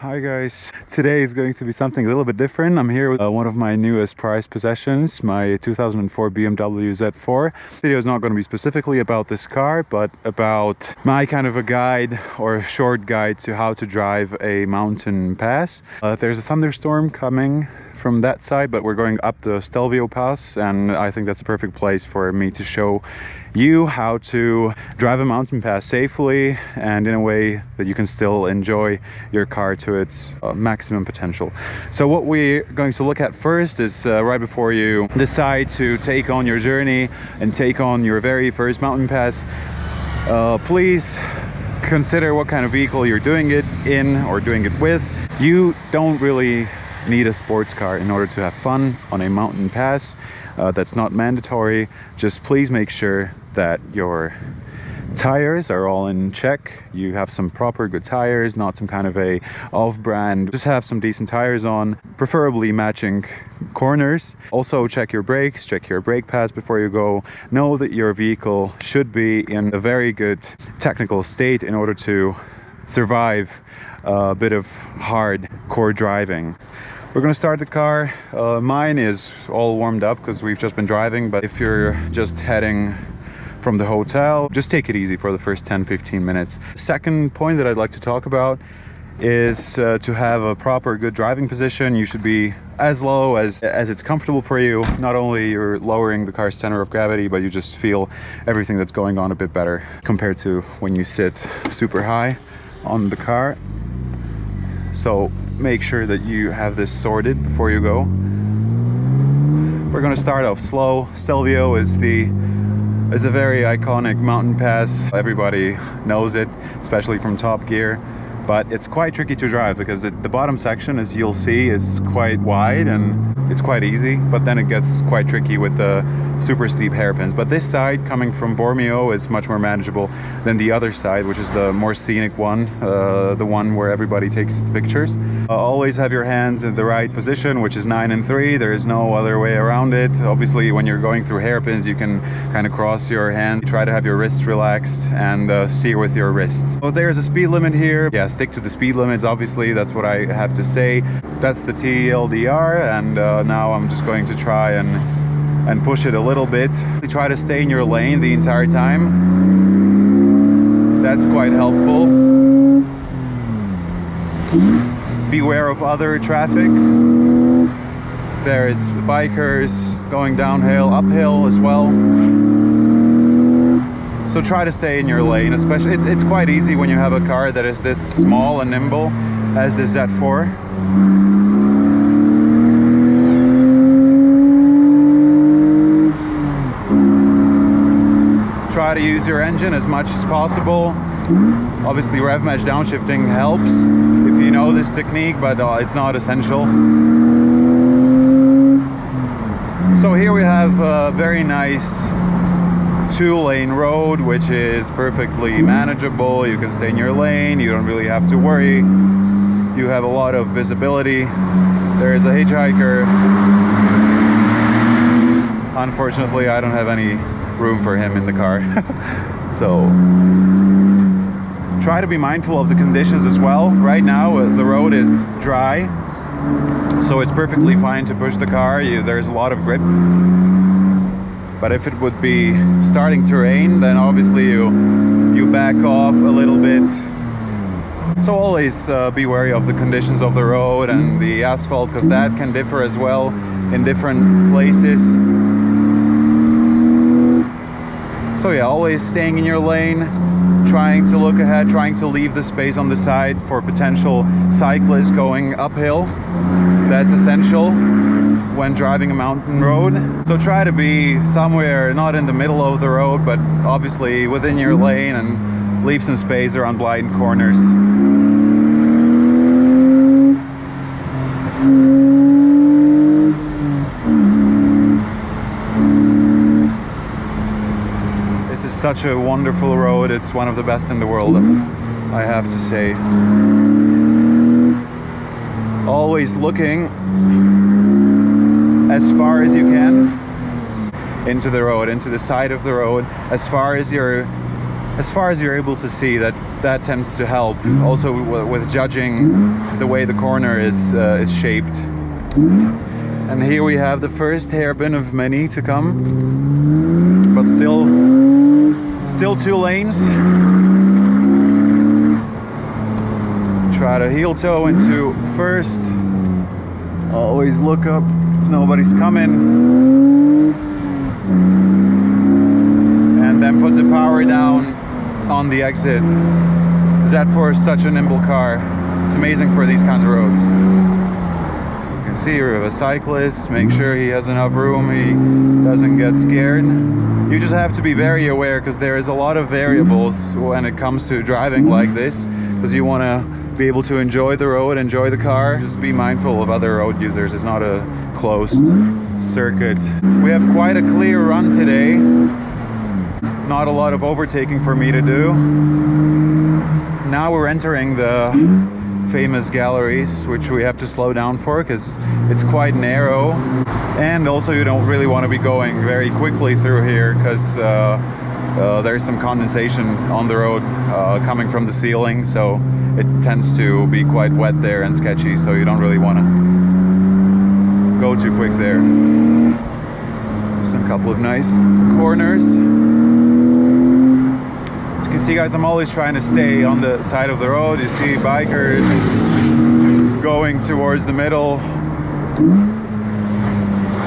Hi guys, today is going to be something a little bit different. I'm here with one of my newest prized possessions, my 2004 BMW Z4. This video is not going to be specifically about this car, but about my kind of a guide or a short guide to how to drive a mountain pass. There's a thunderstorm coming from that side, but we're going up the Stelvio Pass, and I think that's a perfect place for me to show you how to drive a mountain pass safely and in a way that you can still enjoy your car to its maximum potential. So what we're going to look at first is right before you decide to take on your journey and take on your very first mountain pass, please consider what kind of vehicle you're doing it in or doing it with. You don't really need a sports car in order to have fun on a mountain pass. That's not mandatory. Just please make sure that your tires are all in check. You have some proper good tires, not some kind of a off-brand. Just have some decent tires on, preferably matching corners. Also check your brakes, check your brake pads before you go. Know that your vehicle should be in a very good technical state in order to survive a bit of hardcore driving. We're going to start the car. Mine is all warmed up because we've just been driving, but if you're just heading from the hotel, just take it easy for the first 10-15 minutes. Second point that I'd like to talk about is to have a proper good driving position. You should be as low as it's comfortable for you. Not only you're lowering the car's center of gravity, but you just feel everything that's going on a bit better compared to when you sit super high on the car. So make sure that you have this sorted before you go. We're going to start off slow. Stelvio is a very iconic mountain pass. Everybody knows it, especially from Top Gear. But it's quite tricky to drive because the bottom section, as you'll see, is quite wide and it's quite easy, but then it gets quite tricky with the super steep hairpins. But this side coming from Bormio is much more manageable than the other side, which is the more scenic one, the one where everybody takes pictures. Always have your hands in the right position, which is 9 and 3. There is no other way around it. Obviously, when you're going through hairpins, you can kind of cross your hand. Try to have your wrists relaxed and steer with your wrists. So there's a speed limit here. Yeah, stick to the speed limits, obviously. That's what I have to say. That's the TLDR, and now I'm just going to try and push it a little bit. Try to stay in your lane the entire time. That's quite helpful. Beware of other traffic. There's bikers going downhill, uphill as well. So try to stay in your lane, especially it's quite easy when you have a car that is this small and nimble as the Z4. Try to use your engine as much as possible. Obviously rev match downshifting helps if you know this technique, but it's not essential. So here we have a very nice 2-lane road, which is perfectly manageable. You can stay in your lane, you don't really have to worry. You have a lot of visibility. There is a hitchhiker. Unfortunately, I don't have any room for him in the car. So try to be mindful of the conditions as well. Right now the road is dry, so it's perfectly fine to push the car. There's a lot of grip. But if it would be starting to rain, then obviously you back off a little bit. So always be wary of the conditions of the road and the asphalt, because that can differ as well in different places. So yeah, always staying in your lane, trying to look ahead, trying to leave the space on the side for potential cyclists going uphill. That's essential when driving a mountain road. So try to be somewhere not in the middle of the road, but obviously within your lane, and leave some space around blind corners. This is such a wonderful road. It's one of the best in the world, I have to say. Always looking as far as you can into the road, into the side of the road, as far as your as far as you're able to see, that tends to help. Also with judging the way the corner is shaped. And here we have the first hairpin of many to come, but still 2 lanes. Try to heel toe into first. Always look up if nobody's coming. And then put the power down on the exit. Z4 is such a nimble car. It's amazing for these kinds of roads. You can see here we have a cyclist. Make sure he has enough room, he doesn't get scared. You just have to be very aware, because there is a lot of variables when it comes to driving like this, because you want to be able to enjoy the road, enjoy the car. Just be mindful of other road users. It's not a closed circuit. We have quite a clear run today. Not a lot of overtaking for me to do. Now we're entering the famous galleries, which we have to slow down for because it's quite narrow. And also you don't really want to be going very quickly through here, because there's some condensation on the road coming from the ceiling, so it tends to be quite wet there and sketchy, so you don't really want to go too quick there. There's a couple of nice corners. As you can see, guys, I'm always trying to stay on the side of the road. You see bikers going towards the middle,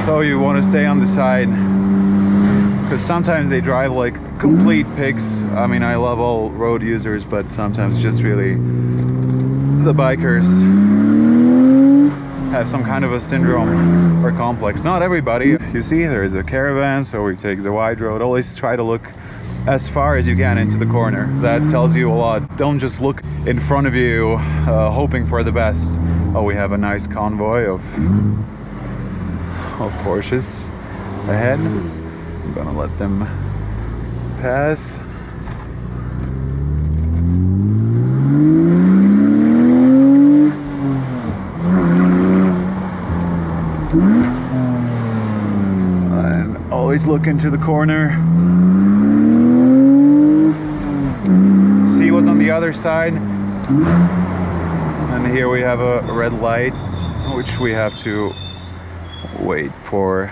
so you want to stay on the side, because sometimes they drive like complete pigs. I mean, I love all road users, but sometimes just really the bikers have some kind of a syndrome or complex. Not everybody. You see, there is a caravan, so we take the wide road. Always try to look as far as you can into the corner. That tells you a lot. Don't just look in front of you hoping for the best. Oh, we have a nice convoy of Porsches ahead. I'm gonna let them pass. And always look into the corner. See what's on the other side. And here we have a red light, which we have to wait for.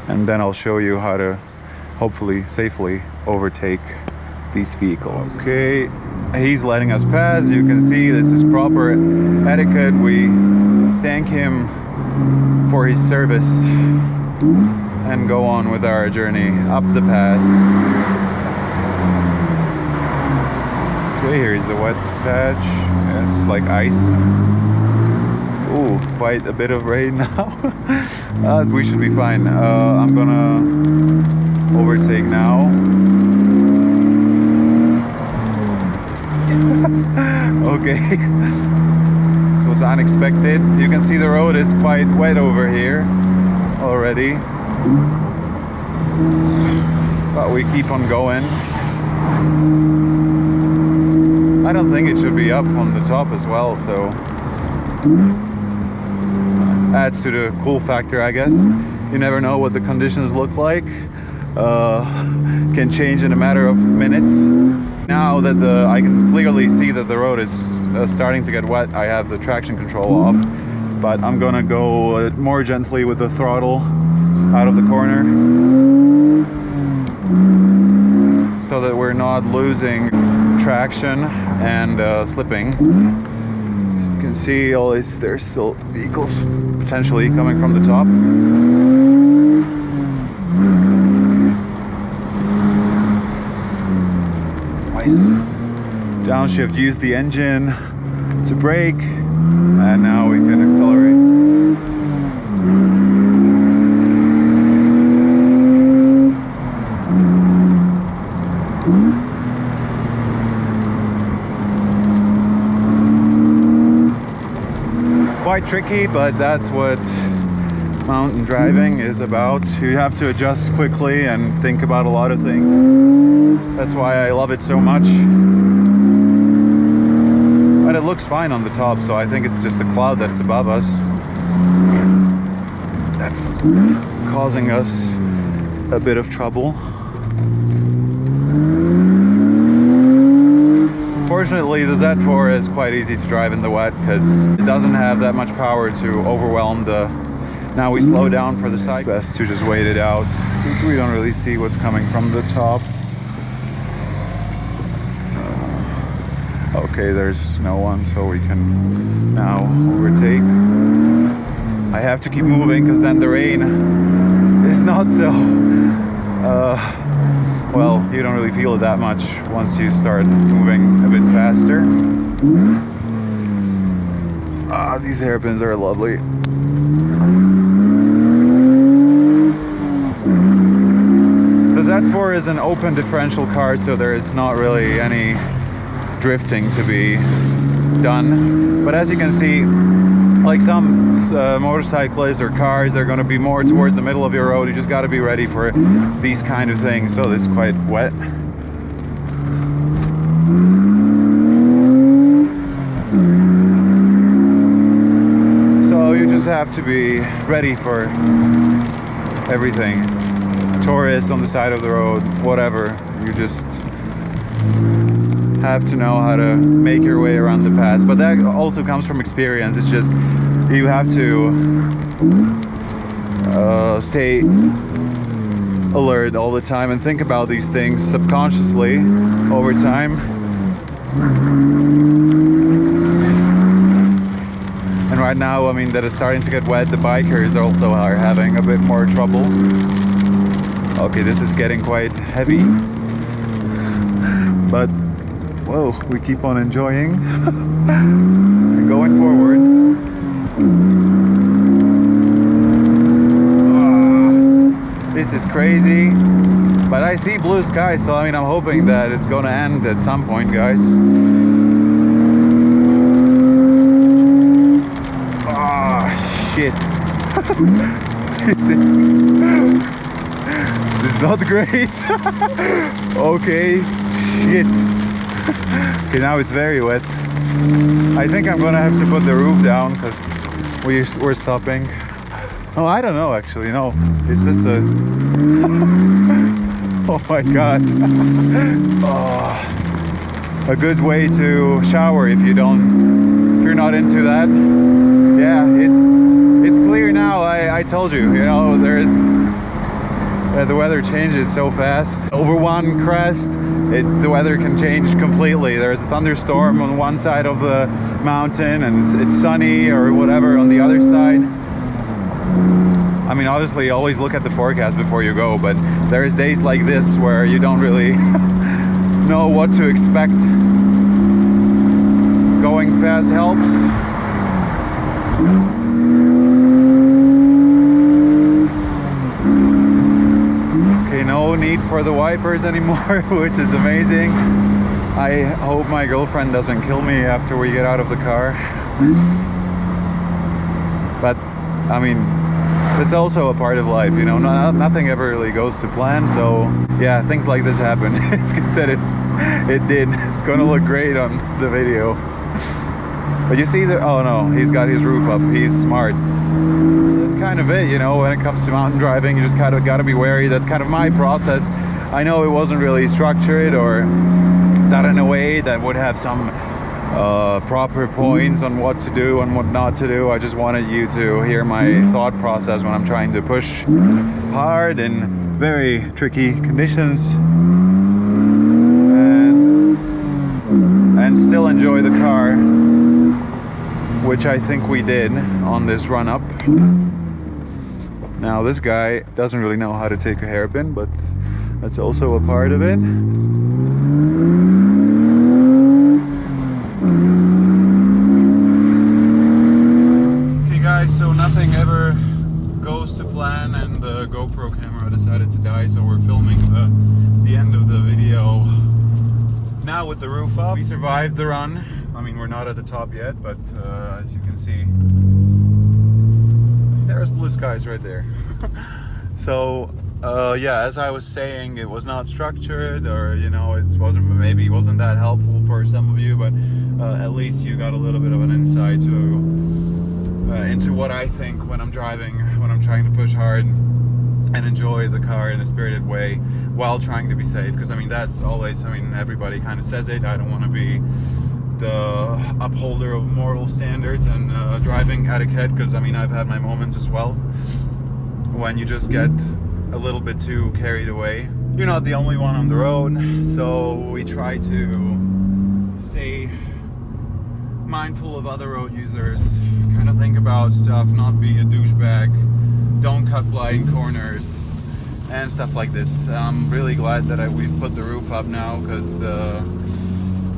And then I'll show you how to hopefully safely overtake these vehicles. Okay, he's letting us pass. You can see this is proper etiquette. We thank him for his service and go on with our journey up the pass. Okay, here's a wet patch. It's like ice. Ooh, quite a bit of rain now. We should be fine. I'm gonna overtake now. Okay. This was unexpected. You can see the road is quite wet over here already. But we keep on going. I don't think it should be up on the top as well, so adds to the cool factor, I guess. You never know what the conditions look like. Can change in a matter of minutes. Now that I can clearly see that the road is starting to get wet, I have the traction control off, but I'm gonna go more gently with the throttle out of the corner, so that we're not losing traction and slipping. You can see there's still vehicles potentially coming from the top. Nice. Downshift, use the engine to brake, and now we can accelerate. Quite tricky, but that's what mountain driving is about. You have to adjust quickly and think about a lot of things. That's why I love it so much. But it looks fine on the top, so I think it's just the cloud that's above us that's causing us a bit of trouble. Fortunately, the Z4 is quite easy to drive in the wet because it doesn't have that much power to overwhelm the... Now we slow down for the side. It's best to just wait it out because we don't really see what's coming from the top. Okay, there's no one, so we can now overtake. I have to keep moving because then the rain is not so... well, you don't really feel it that much once you start moving a bit faster. These hairpins are lovely. The Z4 is an open differential car, so there is not really any drifting to be done. But as you can see, like some motorcyclists or cars, they're going to be more towards the middle of your road. You just got to be ready for these kind of things. So this is quite wet. So you just have to be ready for everything. Tourists on the side of the road, whatever. You just have to know how to make your way around the pass. But that also comes from experience. It's just you have to stay alert all the time and think about these things subconsciously over time. And right now, I mean, that it's starting to get wet, the bikers also are having a bit more trouble. Okay, this is getting quite heavy, but whoa, we keep on enjoying and going forward. This is crazy, but I see blue skies, so I mean, I'm hoping that it's gonna end at some point, guys. Shit. This is not great. Okay, shit. Okay, now it's very wet. I think I'm gonna have to put the roof down because we're stopping. Oh, I don't know actually, no. It's just a... Oh my god. Oh, a good way to shower if you're not into that. Yeah, it's clear now. I told you, you know, there's... the weather changes so fast. Over one crest, the weather can change completely. There's a thunderstorm on one side of the mountain and it's sunny or whatever on the other side. I mean, obviously always look at the forecast before you go, but there's days like this where you don't really know what to expect. Going fast helps. No need for the wipers anymore, which is amazing. I hope my girlfriend doesn't kill me after we get out of the car. But I mean, it's also a part of life, you know. Nothing ever really goes to plan, so yeah, things like this happen. It's good that it did. It's gonna look great on the video. But you see oh no, he's got his roof up. He's smart. That's kind of it, you know. When it comes to mountain driving, you just kind of got to be wary. That's kind of my process. I know it wasn't really structured or done in a way that would have some proper points on what to do and what not to do. I just wanted you to hear my thought process when I'm trying to push hard in very tricky conditions and still enjoy the car, which I think we did on this run up. Now this guy doesn't really know how to take a hairpin, but that's also a part of it. Okay guys, so nothing ever goes to plan and the GoPro camera decided to die, so we're filming the end of the video now with the roof up. We survived the run. I mean, we're not at the top yet, but as you can see, there's blue skies right there. So yeah, as I was saying, it was not structured, or you know, it maybe wasn't that helpful for some of you, but at least you got a little bit of an insight to into what I think when I'm driving, when I'm trying to push hard. and enjoy the car in a spirited way while trying to be safe, because I mean that's always, I mean everybody kind of says it. I don't want to be the upholder of moral standards and driving etiquette, because I mean I've had my moments as well when you just get a little bit too carried away. You're not the only one on the road, so we try to stay mindful of other road users, kind of think about stuff, not be a douchebag, don't cut blind corners and stuff like this. I'm really glad that we've put the roof up now, because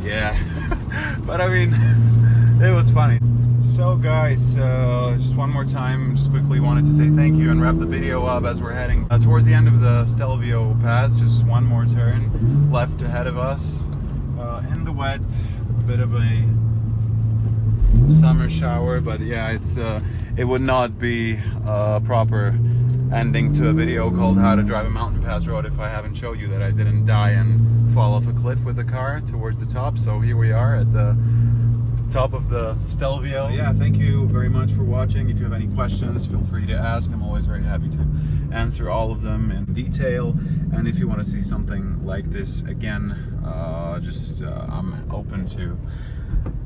yeah. But I mean, it was funny. So guys, just one more time, just quickly wanted to say thank you and wrap the video up as we're heading towards the end of the Stelvio Pass. Just one more turn left ahead of us, in the wet, a bit of a summer shower, but yeah, it's it would not be a proper ending to a video called How to Drive a Mountain Pass Road if I haven't showed you that I didn't die and fall off a cliff with the car towards the top. So here we are at the top of the Stelvio. Yeah, thank you very much for watching. If you have any questions, feel free to ask. I'm always very happy to answer all of them in detail. And if you want to see something like this again, I'm open to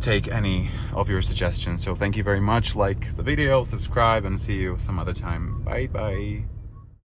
take any of your suggestions. So thank you very much. Like the video, subscribe, and see you some other time. Bye bye.